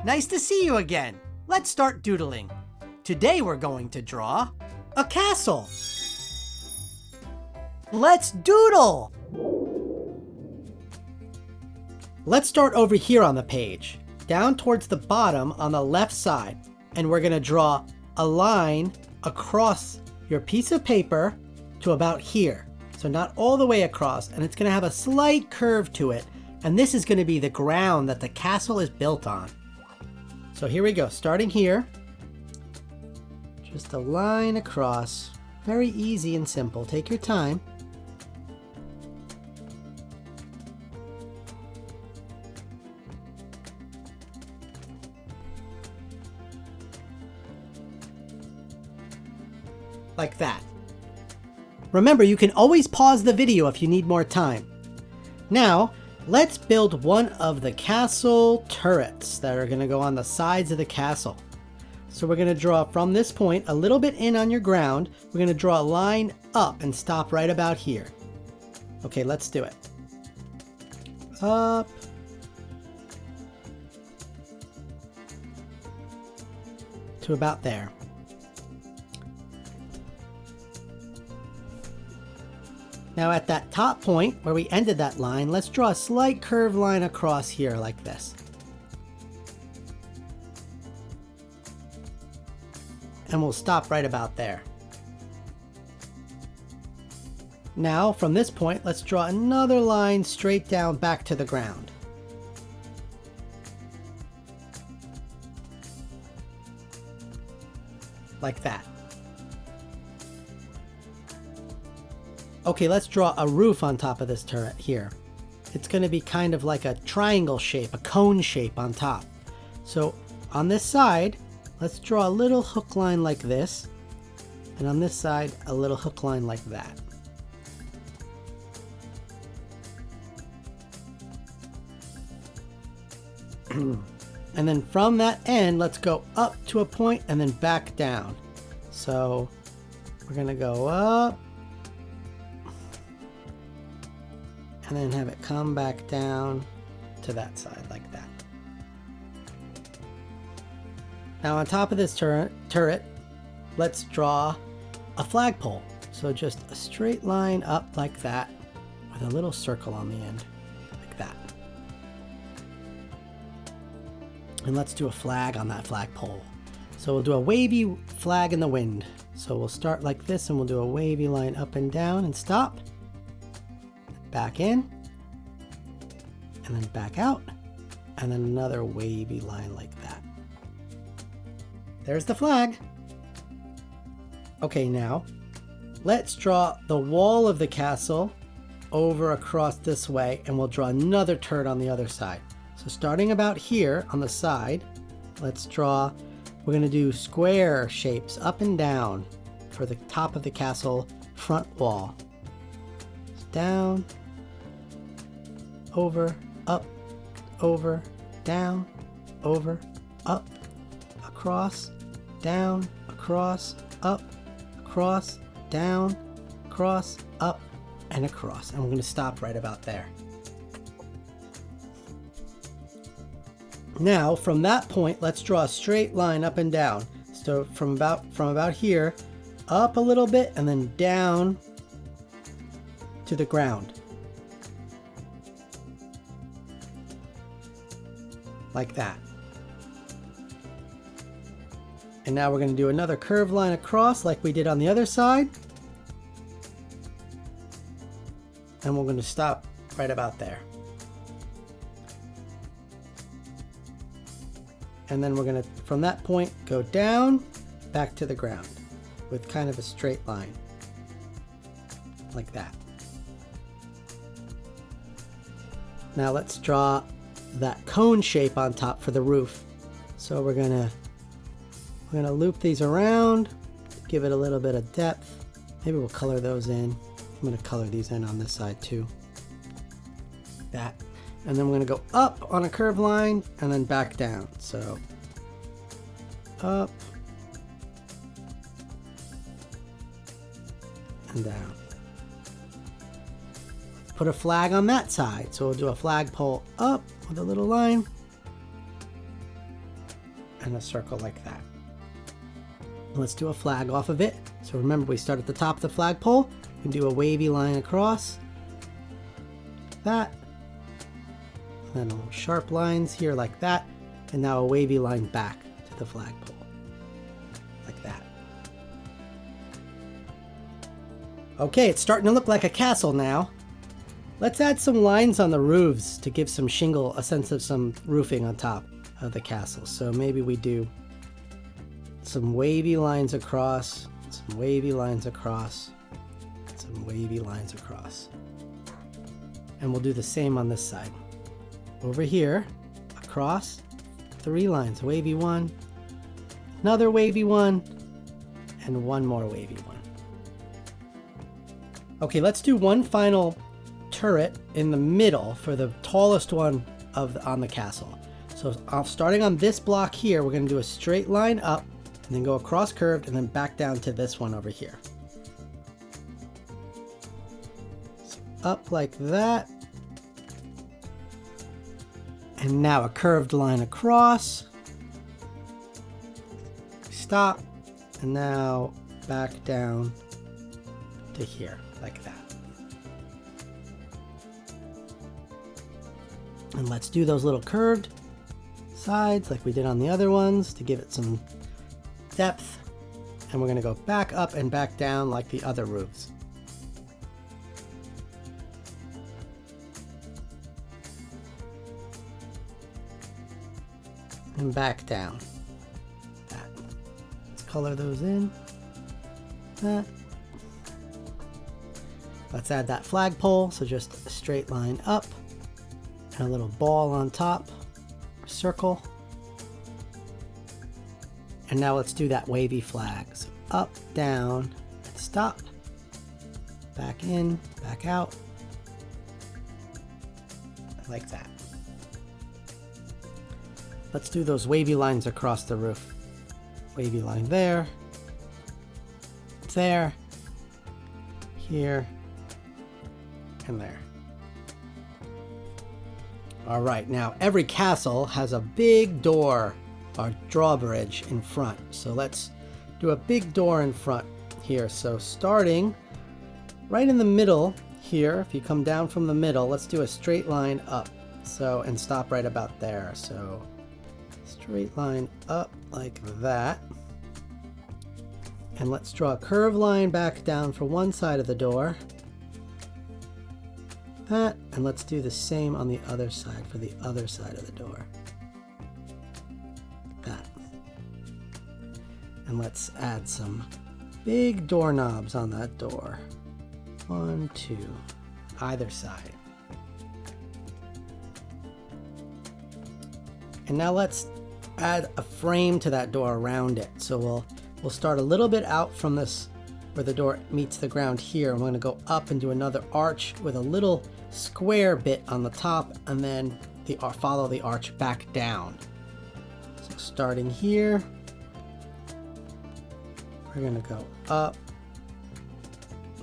Nice to see you again. Let's start doodling. Today we're going to draw a castle. Let's doodle! Let's start over here on the page, down towards the bottom on the left side, and we're going to draw a line across your piece of paper to about here. So not all the way across, and it's going to have a slight curve to it, and this is going to be the ground that the castle is built on. So here we go, starting here, just a line across, very easy and simple. Take your time. Like that. Remember, you can always pause the video if you need more time. Now, let's build one of the castle turrets that are going to go on the sides of the castle. So we're going to draw from this point a little bit in on your ground. We're going to draw a line up and stop right about here. Okay, let's do it. Up. To about there. Now at that top point where we ended that line, let's draw a slight curved line across here like this. And we'll stop right about there. Now from this point, let's draw another line straight down back to the ground. Like that. Okay, let's draw a roof on top of this turret here. It's going to be kind of like a triangle shape, a cone shape on top. So on this side, let's draw a little hook line like this. And on this side, a little hook line like that. And then from that end, let's go up to a point and then back down. So we're going to go up. And then have it come back down to that side like that. Now on top of this turret, let's draw a flagpole. So just a straight line up like that with a little circle on the end, like that. And let's do a flag on that flagpole. So we'll do a wavy flag in the wind. So we'll start like this and we'll do a wavy line up and down and stop. Back in, and then back out, and then another wavy line like that. There's the flag. Okay, now let's draw the wall of the castle over across this way, and we'll draw another turret on the other side. So starting about here on the side, let's draw, we're going to do square shapes up and down for the top of the castle front wall. Down, over, up, over, down, over, up, across, down, across, up, across, down, across, up, and across. And we're going to stop right about there. Now from that point, let's draw a straight line up and down. So from about here, up a little bit and then down to the ground. Like that. And now we're going to do another curved line across like we did on the other side. And we're going to stop right about there. And then we're going to, from that point, go down, back to the ground with kind of a straight line. Like that. Now let's draw that cone shape on top for the roof. So we're gonna loop these around, give it a little bit of depth. Maybe we'll color those in. I'm gonna color these in on this side too. Like that. And then we're gonna go up on a curved line and then back down. So up and down. Put a flag on that side. So we'll do a flagpole up with a little line. and a circle like that. Let's do a flag off of it. So remember, we start at the top of the flagpole. We can do a wavy line across. That. And then little sharp lines here like that. And now a wavy line back to the flagpole. Like that. Okay, it's starting to look like a castle now. Let's add some lines on the roofs to give some shingle, a sense of some roofing on top of the castle. So maybe we do some wavy lines across, some wavy lines across, some wavy lines across. And we'll do the same on this side. Over here, across, 3 lines, wavy one, another wavy one, and one more wavy one. Okay, let's do one final turret in the middle for the tallest one on the castle. So starting on this block here, we're going to do a straight line up, and then go across curved, and then back down to this one over here. So up like that. And now a curved line across. Stop. And now back down to here, like that. And let's do those little curved sides like we did on the other ones to give it some depth. And we're going to go back up and back down like the other roofs. And back down. That. Let's color those in. That. Let's add that flagpole. So just a straight line up and a little ball on top. Circle. And now let's do that wavy flag. So up, down, and stop. Back in, back out. Like that. Let's do those wavy lines across the roof. Wavy line there. There. Here. And there. All right, now every castle has a big door or drawbridge in front. So let's do a big door in front here. So starting right in the middle here, if you come down from the middle, let's do a straight line up. So, and stop right about there. So straight line up like that. And let's draw a curved line back down for one side of the door. That, and let's do the same on the other side for the other side of the door. That. And let's add some big doorknobs on that door. 1, 2, either side. And now let's add a frame to that door around it. So we'll start a little bit out from this where the door meets the ground here. I'm going to go up and do another arch with a little square bit on the top, and then follow the arch back down. So starting here, we're going to go up,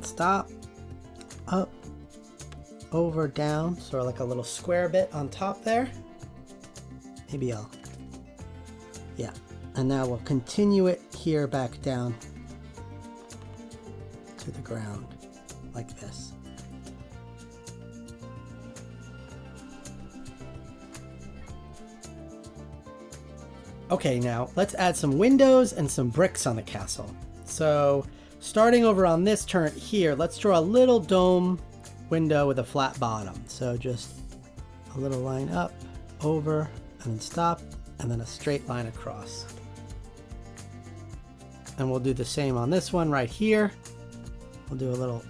stop, up, over, down, sort of like a little square bit on top there. Maybe yeah. And now we'll continue it here back down to the ground like this. Okay, now let's add some windows and some bricks on the castle. So starting over on this turret here, let's draw a little dome window with a flat bottom. So just a little line up, over, and then stop, and then a straight line across. And we'll do the same on this one right here. We'll do a little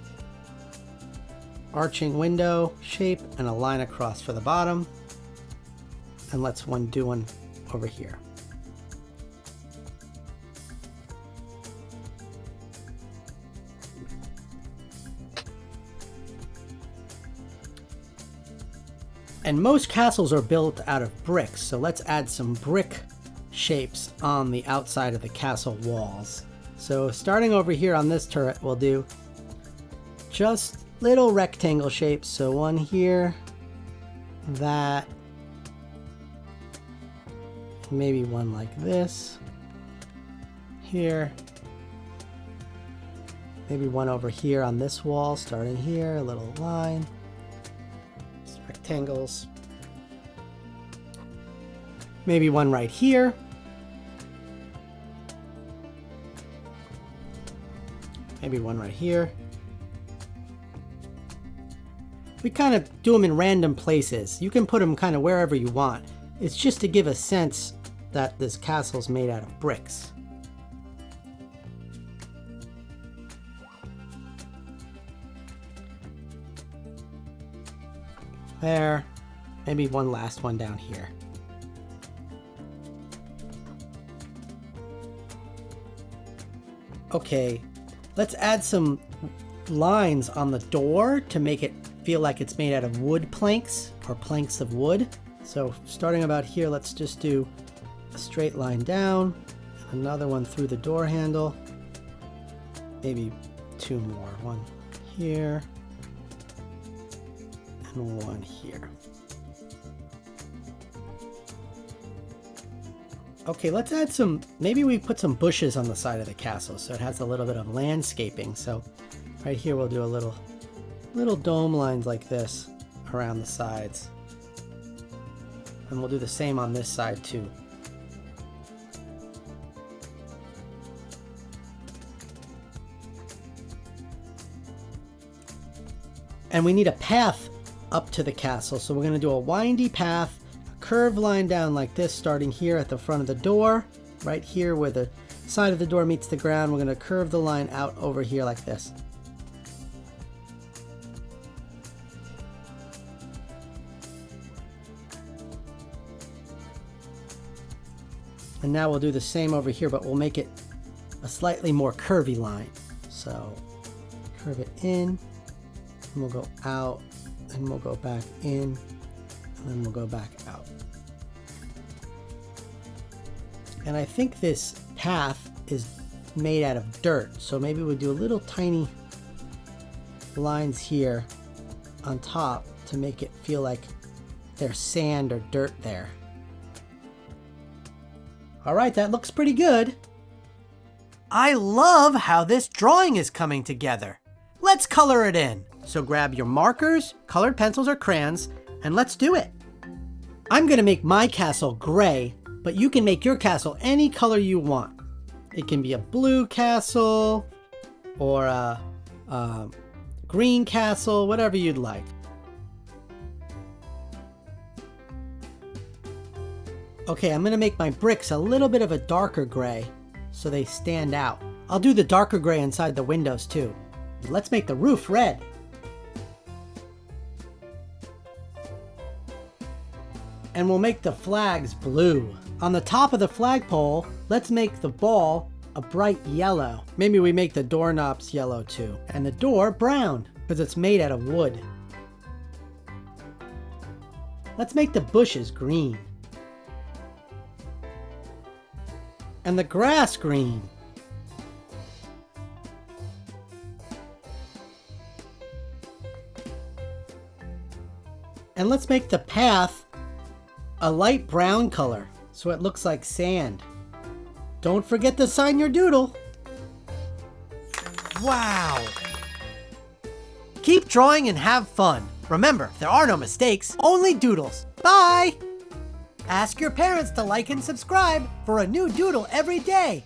arching window shape and a line across for the bottom. And let's do one over here. And most castles are built out of bricks, so let's add some brick shapes on the outside of the castle walls. So starting over here on this turret, we'll do just little rectangle shapes. So one here, that, Maybe one like this. Here. Maybe one over here on this wall, starting here, a little line. Just rectangles. Maybe one right here. Maybe one right here. We kind of do them in random places. You can put them kind of wherever you want. It's just to give a sense that this castle is made out of bricks. There. Maybe one last one down here. Okay, let's add some lines on the door to make it feel like it's made out of wood planks or planks of wood. So starting about here, let's just do a straight line down, another one through the door handle, maybe two more, one here and one here. Okay, let's add some, maybe we put some bushes on the side of the castle so it has a little bit of landscaping. So right here we'll do a little dome lines like this around the sides. And we'll do the same on this side too. And we need a path up to the castle. So we're going to do a windy path, a curved line down like this, starting here at the front of the door. Right here where the side of the door meets the ground, we're going to curve the line out over here like this. And now we'll do the same over here, but we'll make it a slightly more curvy line. So curve it in, and we'll go out, and we'll go back in, and then we'll go back out. And I think this path is made out of dirt, so maybe we'll do a little tiny lines here on top to make it feel like there's sand or dirt there. All right, that looks pretty good. I love how this drawing is coming together. Let's color it in. So grab your markers, colored pencils or crayons, and let's do it. I'm gonna make my castle gray, but you can make your castle any color you want. It can be a blue castle or a green castle, whatever you'd like. Okay, I'm gonna make my bricks a little bit of a darker gray so they stand out. I'll do the darker gray inside the windows too. Let's make the roof red. And we'll make the flags blue. On the top of the flagpole, let's make the ball a bright yellow. Maybe we make the doorknobs yellow too. And the door brown, because it's made out of wood. Let's make the bushes green. And the grass green. And let's make the path a light brown color so it looks like sand. Don't forget to sign your doodle. Wow! Keep drawing and have fun. Remember, there are no mistakes, only doodles. Bye! Ask your parents to like and subscribe for a new doodle every day.